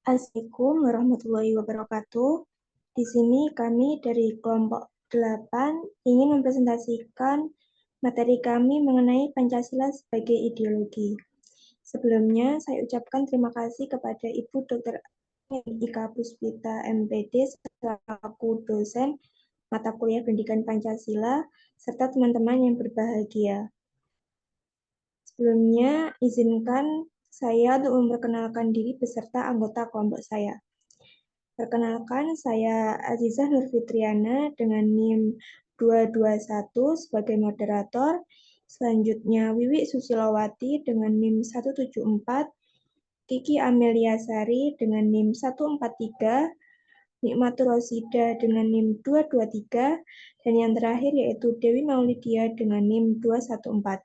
Assalamualaikum warahmatullahi wabarakatuh. Di sini kami dari kelompok 8 ingin mempresentasikan materi kami mengenai Pancasila sebagai ideologi. Sebelumnya, saya ucapkan terima kasih kepada Ibu Dr. Ika Puspita MPD selaku dosen mata kuliah Pendidikan Pancasila serta teman-teman yang berbahagia. Sebelumnya, izinkan saya untuk memperkenalkan diri beserta anggota kelompok saya. Perkenalkan, saya Azizah Nurfitriana dengan NIM 221 sebagai moderator. Selanjutnya, Wiwi Susilowati dengan NIM 174, Kiki Amelia Sari dengan NIM 143, Nikmatur Rosida dengan NIM 223, dan yang terakhir yaitu Dewi Maulidia dengan NIM 214.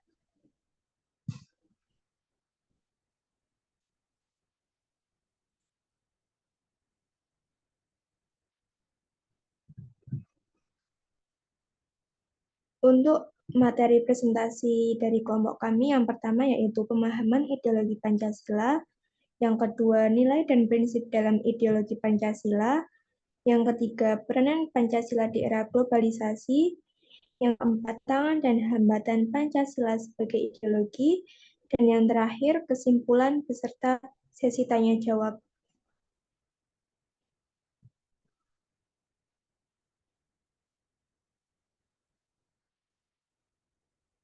Untuk materi presentasi dari kelompok kami, yang pertama yaitu pemahaman ideologi Pancasila, yang kedua nilai dan prinsip dalam ideologi Pancasila, yang ketiga peranan Pancasila di era globalisasi, yang keempat tangan dan hambatan Pancasila sebagai ideologi, dan yang terakhir kesimpulan beserta sesi tanya jawab.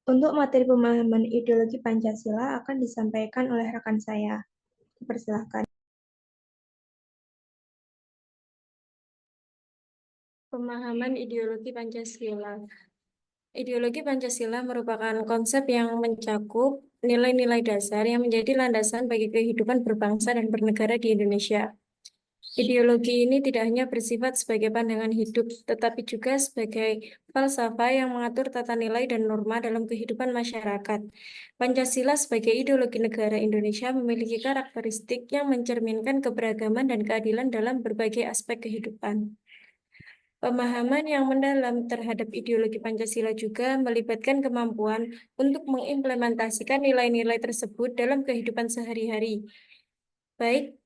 Untuk materi pemahaman ideologi Pancasila akan disampaikan oleh rekan saya. Dipersilahkan. Pemahaman ideologi Pancasila. Ideologi Pancasila merupakan konsep yang mencakup nilai-nilai dasar yang menjadi landasan bagi kehidupan berbangsa dan bernegara di Indonesia. Ideologi ini tidak hanya bersifat sebagai pandangan hidup, tetapi juga sebagai falsafah yang mengatur tata nilai dan norma dalam kehidupan masyarakat. Pancasila sebagai ideologi negara Indonesia memiliki karakteristik yang mencerminkan keberagaman dan keadilan dalam berbagai aspek kehidupan. Pemahaman yang mendalam terhadap ideologi Pancasila juga melibatkan kemampuan untuk mengimplementasikan nilai-nilai tersebut dalam kehidupan sehari-hari, baik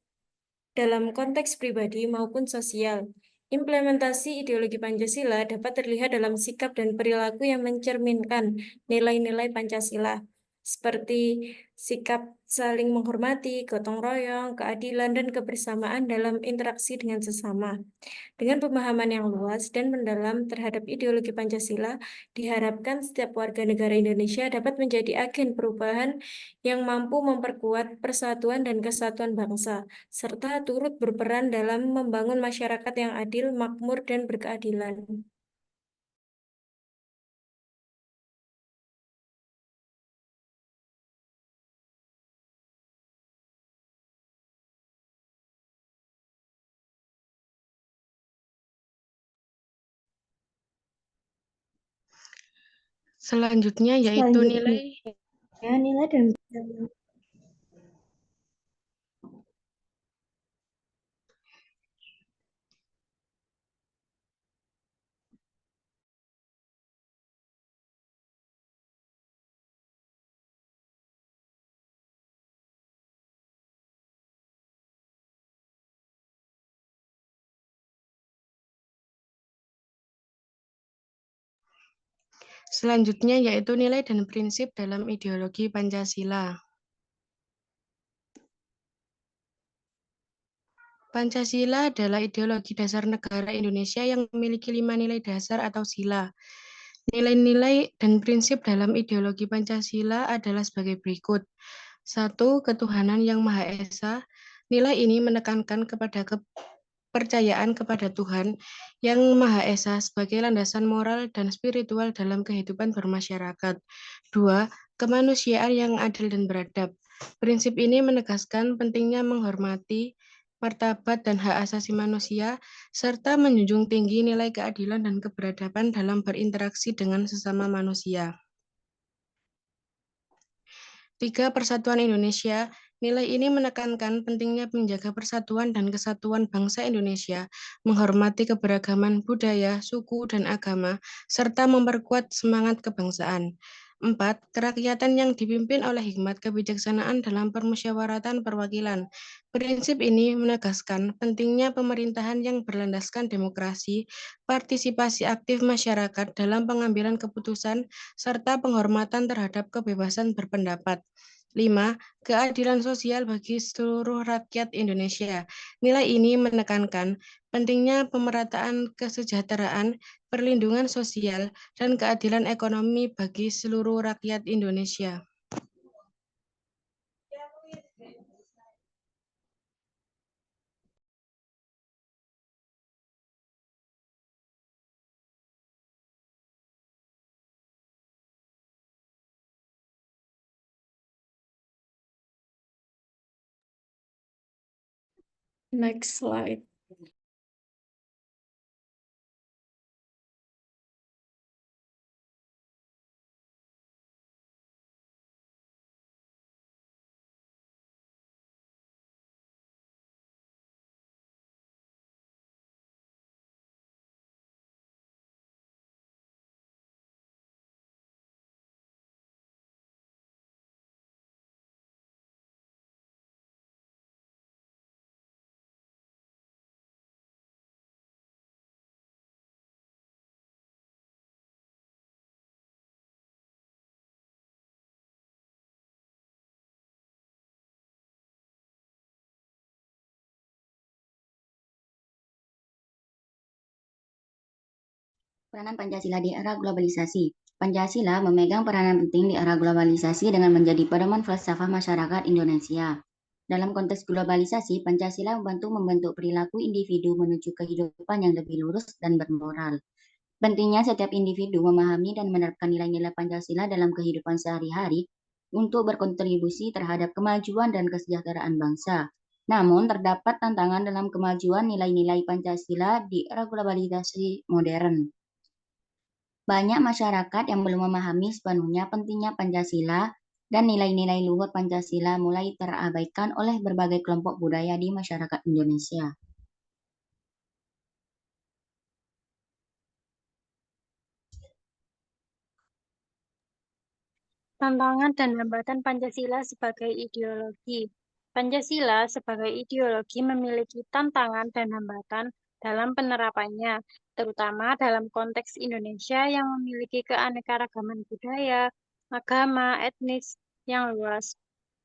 dalam konteks pribadi maupun sosial. Implementasi ideologi Pancasila dapat terlihat dalam sikap dan perilaku yang mencerminkan nilai-nilai Pancasila, seperti sikap saling menghormati, gotong royong, keadilan, dan kebersamaan dalam interaksi dengan sesama. Dengan pemahaman yang luas dan mendalam terhadap ideologi Pancasila, diharapkan setiap warga negara Indonesia dapat menjadi agen perubahan yang mampu memperkuat persatuan dan kesatuan bangsa, serta turut berperan dalam membangun masyarakat yang adil, makmur, dan berkeadilan. Selanjutnya yaitu nilai dan Selanjutnya yaitu nilai dan prinsip dalam ideologi Pancasila. Pancasila adalah ideologi dasar negara Indonesia yang memiliki 5 nilai dasar atau sila. Nilai-nilai dan prinsip dalam ideologi Pancasila adalah sebagai berikut. 1. Ketuhanan yang Maha Esa. Nilai ini menekankan kepada kepercayaan kepada Tuhan yang Maha Esa sebagai landasan moral dan spiritual dalam kehidupan bermasyarakat. 2. Kemanusiaan yang adil dan beradab. Prinsip ini menegaskan pentingnya menghormati martabat dan hak asasi manusia, serta menjunjung tinggi nilai keadilan dan keberadaban dalam berinteraksi dengan sesama manusia. 3. Persatuan Indonesia. Nilai ini menekankan pentingnya menjaga persatuan dan kesatuan bangsa Indonesia, menghormati keberagaman budaya, suku, dan agama, serta memperkuat semangat kebangsaan. 4. Kerakyatan yang dipimpin oleh hikmat kebijaksanaan dalam permusyawaratan perwakilan. Prinsip ini menegaskan pentingnya pemerintahan yang berlandaskan demokrasi, partisipasi aktif masyarakat dalam pengambilan keputusan, serta penghormatan terhadap kebebasan berpendapat. 5. Keadilan sosial bagi seluruh rakyat Indonesia. Nilai ini menekankan pentingnya pemerataan kesejahteraan, perlindungan sosial, dan keadilan ekonomi bagi seluruh rakyat Indonesia. Next slide. Peranan Pancasila di era globalisasi. Pancasila memegang peranan penting di era globalisasi dengan menjadi pedoman falsafah masyarakat Indonesia. Dalam konteks globalisasi, Pancasila membantu membentuk perilaku individu menuju kehidupan yang lebih lurus dan bermoral. Pentingnya setiap individu memahami dan menerapkan nilai-nilai Pancasila dalam kehidupan sehari-hari untuk berkontribusi terhadap kemajuan dan kesejahteraan bangsa. Namun, terdapat tantangan dalam kemajuan nilai-nilai Pancasila di era globalisasi modern. Banyak masyarakat yang belum memahami sepenuhnya pentingnya Pancasila dan nilai-nilai luhur Pancasila mulai terabaikan oleh berbagai kelompok budaya di masyarakat Indonesia. Tantangan dan hambatan Pancasila sebagai ideologi. Pancasila sebagai ideologi memiliki tantangan dan hambatan dalam penerapannya, terutama dalam konteks Indonesia yang memiliki keanekaragaman budaya, agama, etnis yang luas.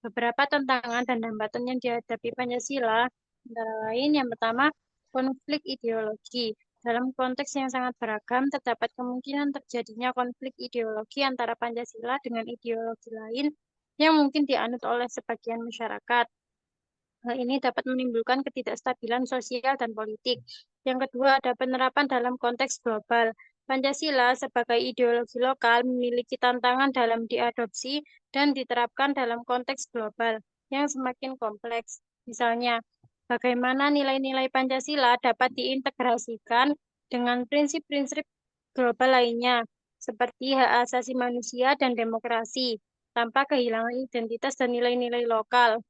Beberapa tantangan dan hambatan yang dihadapi Pancasila antara lain yang pertama, konflik ideologi. Dalam konteks yang sangat beragam, terdapat kemungkinan terjadinya konflik ideologi antara Pancasila dengan ideologi lain yang mungkin dianut oleh sebagian masyarakat. Hal ini dapat menimbulkan ketidakstabilan sosial dan politik. Yang kedua, ada penerapan dalam konteks global. Pancasila sebagai ideologi lokal memiliki tantangan dalam diadopsi dan diterapkan dalam konteks global yang semakin kompleks. Misalnya, bagaimana nilai-nilai Pancasila dapat diintegrasikan dengan prinsip-prinsip global lainnya, seperti hak asasi manusia dan demokrasi, tanpa kehilangan identitas dan nilai-nilai lokal.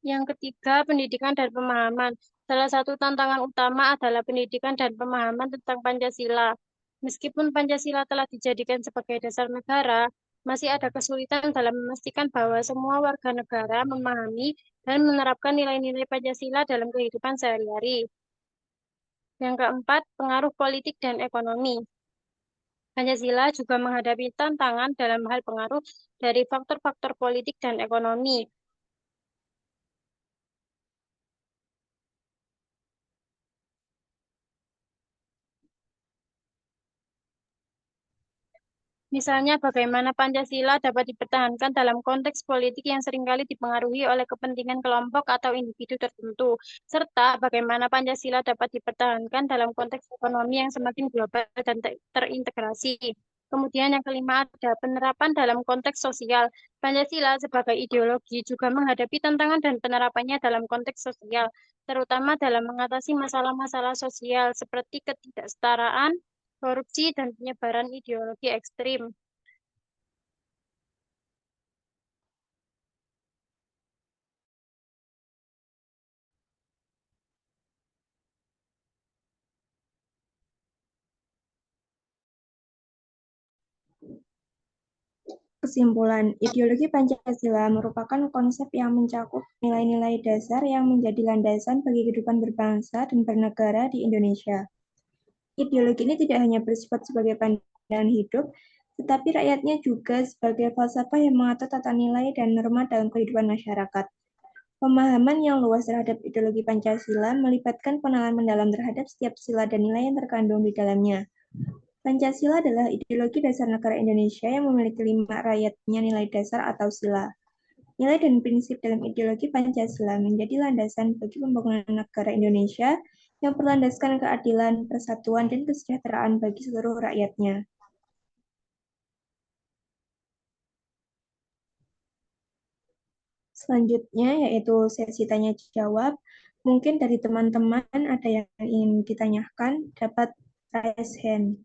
Yang ketiga, pendidikan dan pemahaman. Salah satu tantangan utama adalah pendidikan dan pemahaman tentang Pancasila. Meskipun Pancasila telah dijadikan sebagai dasar negara, masih ada kesulitan dalam memastikan bahwa semua warga negara memahami dan menerapkan nilai-nilai Pancasila dalam kehidupan sehari-hari. Yang keempat, pengaruh politik dan ekonomi. Pancasila juga menghadapi tantangan dalam hal pengaruh dari faktor-faktor politik dan ekonomi. Misalnya, bagaimana Pancasila dapat dipertahankan dalam konteks politik yang seringkali dipengaruhi oleh kepentingan kelompok atau individu tertentu, serta bagaimana Pancasila dapat dipertahankan dalam konteks ekonomi yang semakin global dan terintegrasi. Kemudian yang kelima ada penerapan dalam konteks sosial. Pancasila sebagai ideologi juga menghadapi tantangan dan penerapannya dalam konteks sosial, terutama dalam mengatasi masalah-masalah sosial seperti ketidaksetaraan, korupsi, dan penyebaran ideologi ekstrim. Kesimpulan, ideologi Pancasila merupakan konsep yang mencakup nilai-nilai dasar yang menjadi landasan bagi kehidupan berbangsa dan bernegara di Indonesia. Ideologi ini tidak hanya bersifat sebagai pandangan hidup, tetapi rakyatnya juga sebagai falsafah yang mengatur tata nilai dan norma dalam kehidupan masyarakat. Pemahaman yang luas terhadap ideologi Pancasila melibatkan pengenalan mendalam terhadap setiap sila dan nilai yang terkandung di dalamnya. Pancasila adalah ideologi dasar negara Indonesia yang memiliki 5 rakyatnya nilai dasar atau sila. Nilai dan prinsip dalam ideologi Pancasila menjadi landasan bagi pembangunan negara Indonesia yang berlandaskan keadilan, persatuan, dan kesejahteraan bagi seluruh rakyatnya. Selanjutnya yaitu sesi tanya-jawab. Mungkin dari teman-teman ada yang ingin ditanyakan, dapat raise hand.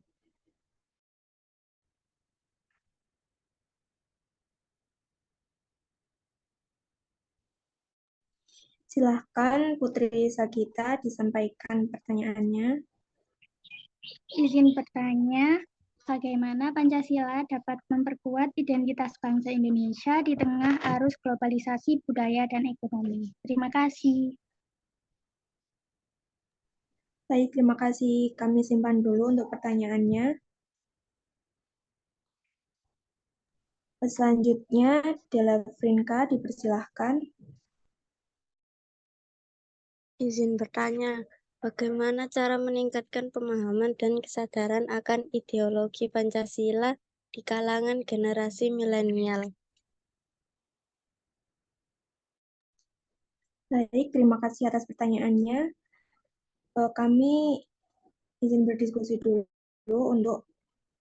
Silahkan Putri Sagita disampaikan pertanyaannya. Izin bertanya, bagaimana Pancasila dapat memperkuat identitas bangsa Indonesia di tengah arus globalisasi budaya dan ekonomi? Terima kasih. Baik, terima kasih. Kami simpan dulu untuk pertanyaannya. Selanjutnya, Della Frinka dipersilahkan. Izin bertanya, bagaimana cara meningkatkan pemahaman dan kesadaran akan ideologi Pancasila di kalangan generasi milenial? Baik, terima kasih atas pertanyaannya. Kami izin berdiskusi dulu untuk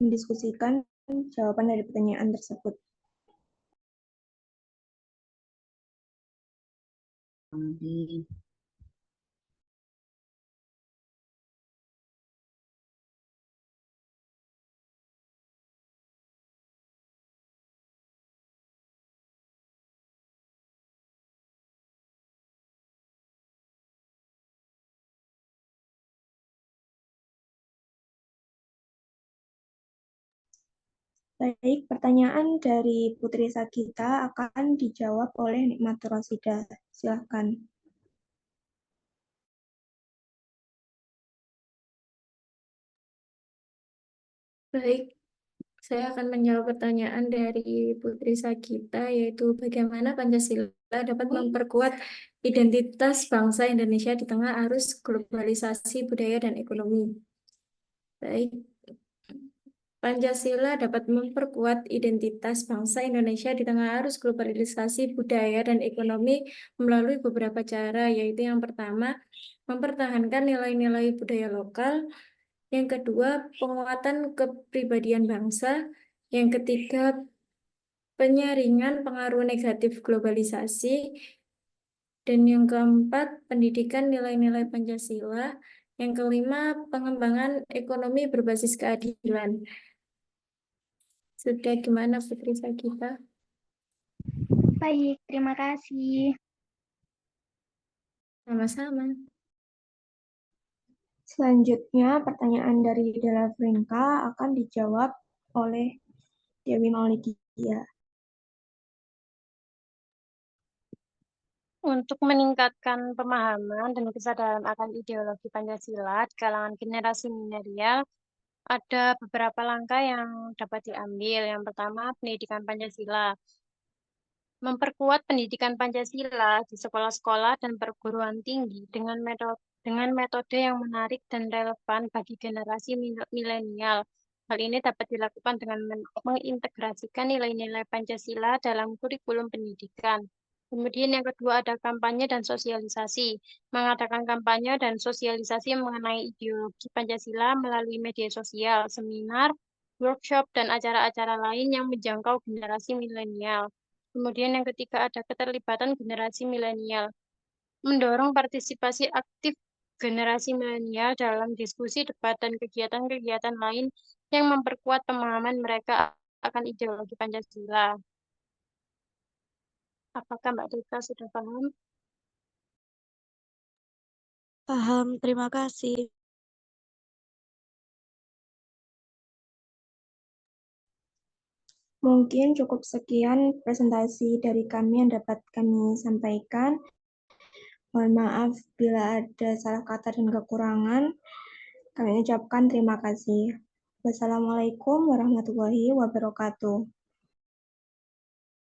mendiskusikan jawaban dari pertanyaan tersebut. Baik, pertanyaan dari Putri Sagita akan dijawab oleh Nikmatur Rosida. Silakan. Baik, saya akan menjawab pertanyaan dari Putri Sagita, yaitu bagaimana Pancasila dapat memperkuat identitas bangsa Indonesia di tengah arus globalisasi budaya dan ekonomi. Baik, Pancasila dapat memperkuat identitas bangsa Indonesia di tengah arus globalisasi budaya dan ekonomi melalui beberapa cara, yaitu yang pertama, mempertahankan nilai-nilai budaya lokal, yang kedua, penguatan kepribadian bangsa, yang ketiga, penyaringan pengaruh negatif globalisasi, dan yang keempat, pendidikan nilai-nilai Pancasila, yang kelima, pengembangan ekonomi berbasis keadilan. Sudah gimana Putri Sagita? Baik, terima kasih. Sama-sama. Selanjutnya, pertanyaan dari Della Frinka akan dijawab oleh Dewi Maulidia. Untuk meningkatkan pemahaman dan kesadaran akan ideologi Pancasila di kalangan generasi milenial, ada beberapa langkah yang dapat diambil. Yang pertama, pendidikan Pancasila. Memperkuat pendidikan Pancasila di sekolah-sekolah dan perguruan tinggi dengan metode yang menarik dan relevan bagi generasi milenial. Hal ini dapat dilakukan dengan mengintegrasikan nilai-nilai Pancasila dalam kurikulum pendidikan. Kemudian yang kedua ada kampanye dan sosialisasi. Mengadakan kampanye dan sosialisasi mengenai ideologi Pancasila melalui media sosial, seminar, workshop, dan acara-acara lain yang menjangkau generasi milenial. Kemudian yang ketiga ada keterlibatan generasi milenial. Mendorong partisipasi aktif generasi milenial dalam diskusi, debat, dan kegiatan-kegiatan lain yang memperkuat pemahaman mereka akan ideologi Pancasila. Apakah Mbak Dita sudah paham? Paham, terima kasih. Mungkin cukup sekian presentasi dari kami yang dapat kami sampaikan. Mohon maaf bila ada salah kata dan kekurangan. Kami ucapkan terima kasih. Wassalamualaikum warahmatullahi wabarakatuh.